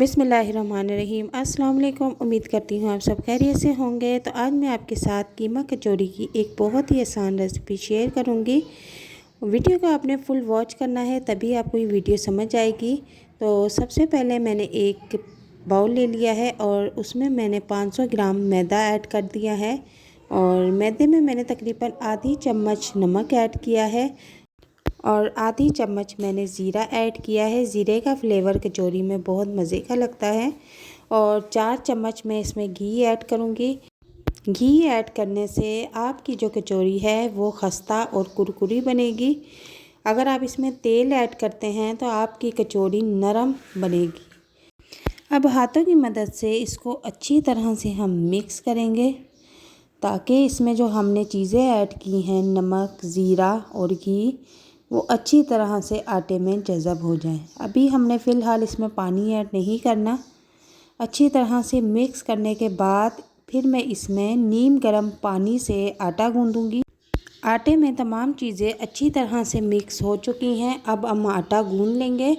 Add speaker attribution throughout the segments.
Speaker 1: बिस्मिल्लाहिर्रहमानिर्रहीम। अस्सलाम वालेकुम। उम्मीद करती हूँ आप सब खैरियत से होंगे। तो आज मैं आपके साथ कीमा कचौरी की एक बहुत ही आसान रेसिपी शेयर करूँगी। वीडियो को आपने फुल वॉच करना है, तभी आपको ये वीडियो समझ आएगी। तो सबसे पहले मैंने एक बाउल ले लिया है और उसमें मैंने 500 ग्राम मैदा ऐड कर दिया है और मैदे में मैंने तकरीबन आधी चम्मच नमक ऐड किया है और आधी चम्मच मैंने ज़ीरा ऐड किया है। ज़ीरे का फ्लेवर कचौरी में बहुत मज़े का लगता है। और 4 चम्मच मैं इसमें घी ऐड करूँगी। घी ऐड करने से आपकी जो कचौरी है वो खस्ता और कुरकुरी बनेगी। अगर आप इसमें तेल ऐड करते हैं तो आपकी कचौरी नरम बनेगी। अब हाथों की मदद से इसको अच्छी तरह से हम मिक्स करेंगे ताकि इसमें जो हमने चीज़ें ऐड की हैं, नमक, ज़ीरा और घी, वो अच्छी तरह से आटे में जज़ब हो जाए। अभी हमने फ़िलहाल इसमें पानी ऐड नहीं करना। अच्छी तरह से मिक्स करने के बाद फिर मैं इसमें नीम गर्म पानी से आटा गूँधूँगी। आटे में तमाम चीज़ें अच्छी तरह से मिक्स हो चुकी हैं। अब हम आटा गूँध लेंगे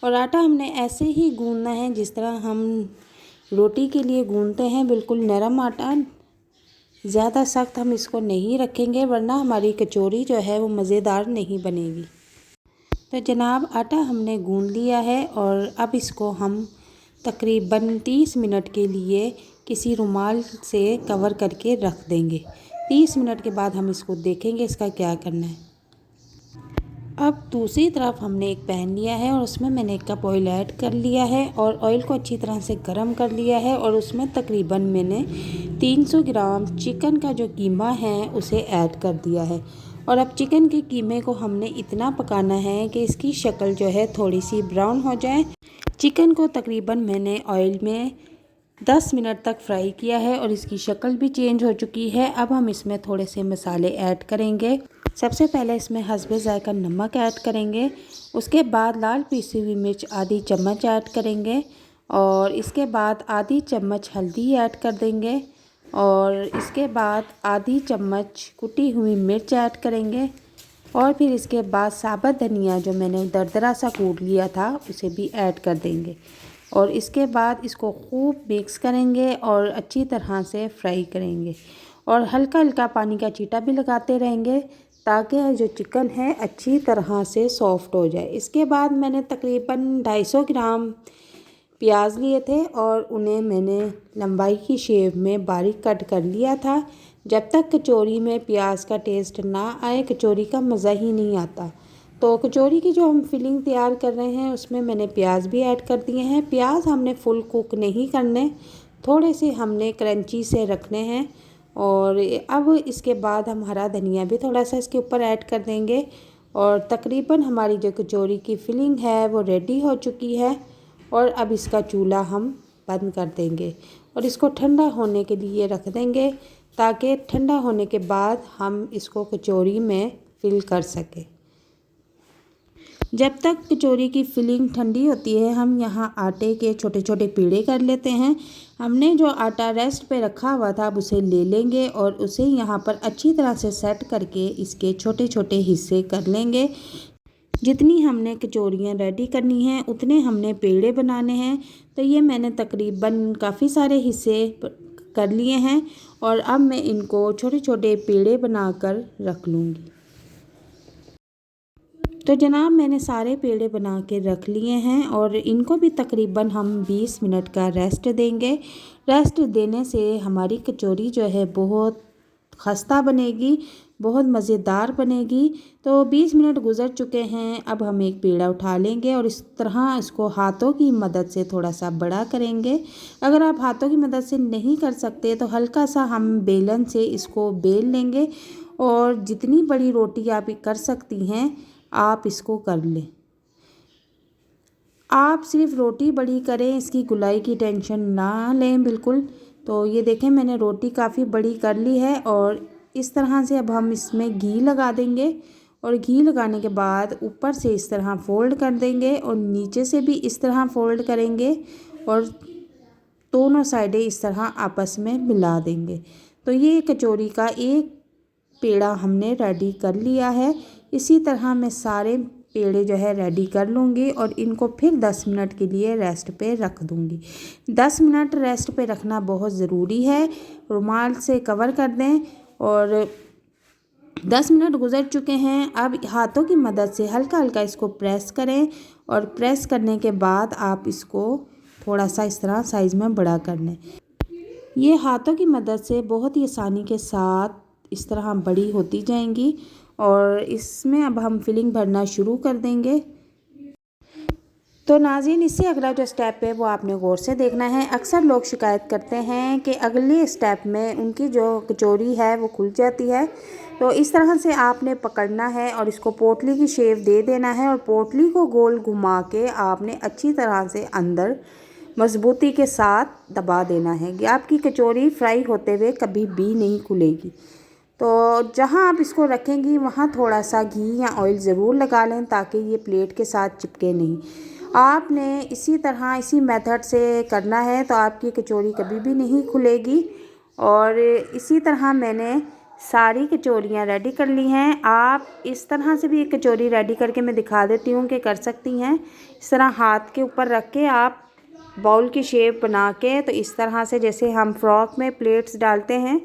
Speaker 1: और आटा हमने ऐसे ही गूँधना है जिस तरह हम रोटी के लिए गूँधते हैं, बिल्कुल नरम आटा। ज़्यादा सख्त हम इसको नहीं रखेंगे वरना हमारी कचौरी जो है वो मज़ेदार नहीं बनेगी। तो जनाब, आटा हमने गूँध लिया है और अब इसको हम तकरीबन 30 मिनट के लिए किसी रुमाल से कवर करके रख देंगे। 30 मिनट के बाद हम इसको देखेंगे इसका क्या करना है। अब दूसरी तरफ हमने एक पैन लिया है और उसमें मैंने 1 कप ऑयल ऐड कर लिया है और ऑयल को अच्छी तरह से गर्म कर लिया है और उसमें तकरीबन मैंने 300 ग्राम चिकन का जो कीमा है उसे ऐड कर दिया है। और अब चिकन के कीमे को हमने इतना पकाना है कि इसकी शक्ल जो है थोड़ी सी ब्राउन हो जाए। चिकन को तकरीबन मैंने ऑयल में 10 मिनट तक फ्राई किया है और इसकी शक्ल भी चेंज हो चुकी है। अब हम इसमें थोड़े से मसाले ऐड करेंगे। सबसे पहले इसमें हस्बे ज़ायका नमक ऐड करेंगे। उसके बाद लाल पिसी हुई मिर्च आधी चम्मच ऐड करेंगे और इसके बाद आधी चम्मच हल्दी ऐड कर देंगे और इसके बाद आधी चम्मच कुटी हुई मिर्च ऐड करेंगे और फिर इसके बाद साबुत धनिया जो मैंने दरदरा सा कूट लिया था उसे भी ऐड कर देंगे और इसके बाद इसको खूब मिक्स करेंगे और अच्छी तरह से फ्राई करेंगे और हल्का हल्का पानी का छींटा भी लगाते रहेंगे ताकि जो चिकन है अच्छी तरह से सॉफ़्ट हो जाए। इसके बाद मैंने तकरीबन 250 ग्राम प्याज लिए थे और उन्हें मैंने लंबाई की शेप में बारीक कट कर लिया था। जब तक कचौरी में प्याज का टेस्ट ना आए कचौरी का मज़ा ही नहीं आता। तो कचौरी की जो हम फिलिंग तैयार कर रहे हैं उसमें मैंने प्याज भी ऐड कर दिए हैं। प्याज हमने फुल कुक नहीं करने, थोड़े से हमने क्रंची से रखने हैं। और अब इसके बाद हम हरा धनिया भी थोड़ा सा इसके ऊपर ऐड कर देंगे और तकरीबन हमारी जो कचौरी की फिलिंग है वो रेडी हो चुकी है। और अब इसका चूल्हा हम बंद कर देंगे और इसको ठंडा होने के लिए रख देंगे ताकि ठंडा होने के बाद हम इसको कचौरी में फिल कर सकें। जब तक कचौरी की फिलिंग ठंडी होती है हम यहाँ आटे के छोटे छोटे पेड़े कर लेते हैं। हमने जो आटा रेस्ट पे रखा हुआ था अब उसे ले लेंगे और उसे यहाँ पर अच्छी तरह से सेट करके इसके छोटे छोटे हिस्से कर लेंगे। जितनी हमने कचौरियाँ रेडी करनी हैं उतने हमने पेड़े बनाने हैं। तो ये मैंने तकरीबन काफ़ी सारे हिस्से कर लिए हैं और अब मैं इनको छोटे छोटे पेड़े बनाकर रख लूँगी। तो जनाब, मैंने सारे पेड़े बना के रख लिए हैं और इनको भी तकरीबन हम 20 मिनट का रेस्ट देंगे। रेस्ट देने से हमारी कचौरी जो है बहुत खस्ता बनेगी, बहुत मज़ेदार बनेगी। तो 20 मिनट गुज़र चुके हैं। अब हम एक पेड़ा उठा लेंगे और इस तरह इसको हाथों की मदद से थोड़ा सा बड़ा करेंगे। अगर आप हाथों की मदद से नहीं कर सकते तो हल्का सा हम बेलन से इसको बेल लेंगे और जितनी बड़ी रोटी आप कर सकती हैं आप इसको कर लें। आप सिर्फ रोटी बड़ी करें, इसकी गुलाई की टेंशन ना लें बिल्कुल। तो ये देखें मैंने रोटी काफ़ी बड़ी कर ली है और इस तरह से अब हम इसमें घी लगा देंगे और घी लगाने के बाद ऊपर से इस तरह फ़ोल्ड कर देंगे और नीचे से भी इस तरह फ़ोल्ड करेंगे और दोनों साइडें इस तरह आपस में मिला देंगे। तो ये कचौरी का एक पेड़ा हमने रेडी कर लिया है। इसी तरह मैं सारे पेड़े जो है रेडी कर लूँगी और इनको फिर 10 मिनट के लिए रेस्ट पे रख दूँगी। 10 मिनट रेस्ट पे रखना बहुत ज़रूरी है। रुमाल से कवर कर दें और 10 मिनट गुजर चुके हैं। अब हाथों की मदद से हल्का हल्का इसको प्रेस करें और प्रेस करने के बाद आप इसको थोड़ा सा इस तरह साइज़ में बड़ा कर लें। ये हाथों की मदद से बहुत ही आसानी के साथ इस तरह बड़ी होती जाएंगी और इसमें अब हम फिलिंग भरना शुरू कर देंगे। तो नाज़रीन, इससे अगला जो स्टेप है वो आपने गौर से देखना है। अक्सर लोग शिकायत करते हैं कि अगले स्टेप में उनकी जो कचौरी है वो खुल जाती है। तो इस तरह से आपने पकड़ना है और इसको पोटली की शेप दे देना है और पोटली को गोल घुमा के आपने अच्छी तरह से अंदर मजबूती के साथ दबा देना है कि आपकी कचौरी फ्राई होते हुए कभी भी नहीं खुलेगी। तो जहाँ आप इसको रखेंगी वहाँ थोड़ा सा घी या ऑयल ज़रूर लगा लें ताकि ये प्लेट के साथ चिपके नहीं। आपने इसी तरह इसी मेथड से करना है तो आपकी कचौरी कभी भी नहीं खुलेगी। और इसी तरह मैंने सारी कचौरियाँ रेडी कर ली हैं। आप इस तरह से भी एक कचौरी रेडी करके मैं दिखा देती हूँ कि कर सकती हैं। इस तरह हाथ के ऊपर रख के आप बाउल की शेप बना के, तो इस तरह से जैसे हम फ्रॉक में प्लेट्स डालते हैं,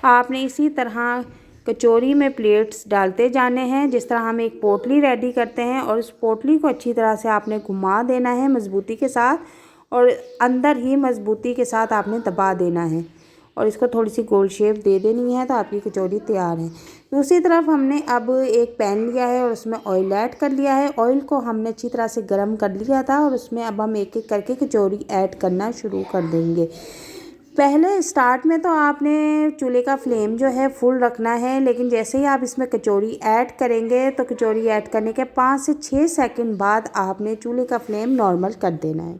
Speaker 1: आपने इसी तरह कचौरी में प्लेट्स डालते जाने हैं। जिस तरह हम एक पोटली रेडी करते हैं और उस पोटली को अच्छी तरह से आपने घुमा देना है मज़बूती के साथ और अंदर ही मज़बूती के साथ आपने दबा देना है और इसको थोड़ी सी गोल शेप दे देनी है तो आपकी कचौरी तैयार है। दूसरी तरफ हमने अब एक पैन लिया है और उसमें ऑयल ऐड कर लिया है। ऑयल को हमने अच्छी तरह से गर्म कर लिया था और उसमें अब हम एक एक करके कचौरी ऐड करना शुरू कर देंगे। पहले स्टार्ट में तो आपने चूल्हे का फ्लेम जो है फुल रखना है, लेकिन जैसे ही आप इसमें कचौरी ऐड करेंगे तो कचौरी ऐड करने के 5 से 6 सेकंड बाद आपने चूल्हे का फ्लेम नॉर्मल कर देना है।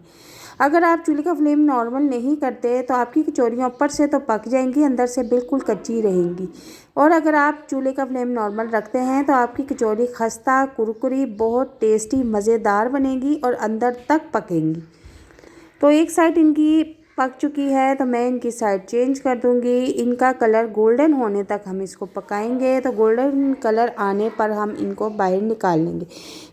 Speaker 1: अगर आप चूल्हे का फ्लेम नॉर्मल नहीं करते तो आपकी कचौरियाँ ऊपर से तो पक जाएंगी, अंदर से बिल्कुल कच्ची रहेंगी। और अगर आप चूल्हे का फ्लेम नॉर्मल रखते हैं तो आपकी कचौरी खस्ता कुरकुरी बहुत टेस्टी मज़ेदार बनेगी और अंदर तक पकेंगी। तो एक साइड इनकी पक चुकी है तो मैं इनकी साइड चेंज कर दूंगी। इनका कलर गोल्डन होने तक हम इसको पकाएंगे। तो गोल्डन कलर आने पर हम इनको बाहर निकाल लेंगे।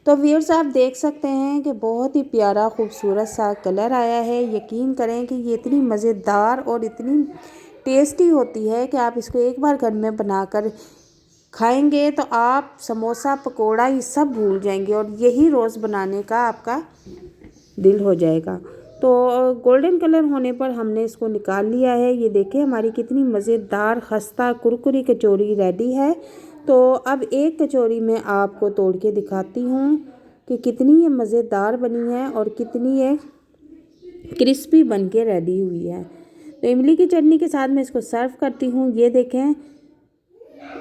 Speaker 1: तो व्यूअर्स, आप देख सकते हैं कि बहुत ही प्यारा खूबसूरत सा कलर आया है। यकीन करें कि ये इतनी मज़ेदार और इतनी टेस्टी होती है कि आप इसको एक बार घर में बनाकर खाएंगे तो आप समोसा पकोड़ा ये सब भूल जाएंगे और यही रोज़ बनाने का आपका दिल हो जाएगा। तो गोल्डन कलर होने पर हमने इसको निकाल लिया है। ये देखिए हमारी कितनी मज़ेदार खस्ता कुरकुरी कचौरी रेडी है। तो अब एक कचौरी मैं आपको तोड़ के दिखाती हूँ कि कितनी ये मज़ेदार बनी है और कितनी ये क्रिस्पी बन के रेडी हुई है। तो इमली की चटनी के साथ मैं इसको सर्व करती हूँ। ये देखें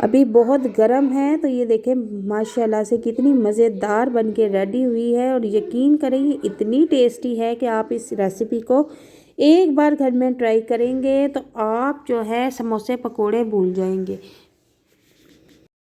Speaker 1: अभी बहुत गर्म है तो ये देखें माशाल्लाह से कितनी मज़ेदार बन के रेडी हुई है। और यकीन करें ये इतनी टेस्टी है कि आप इस रेसिपी को एक बार घर में ट्राई करेंगे तो आप जो है समोसे पकोड़े भूल जाएंगे।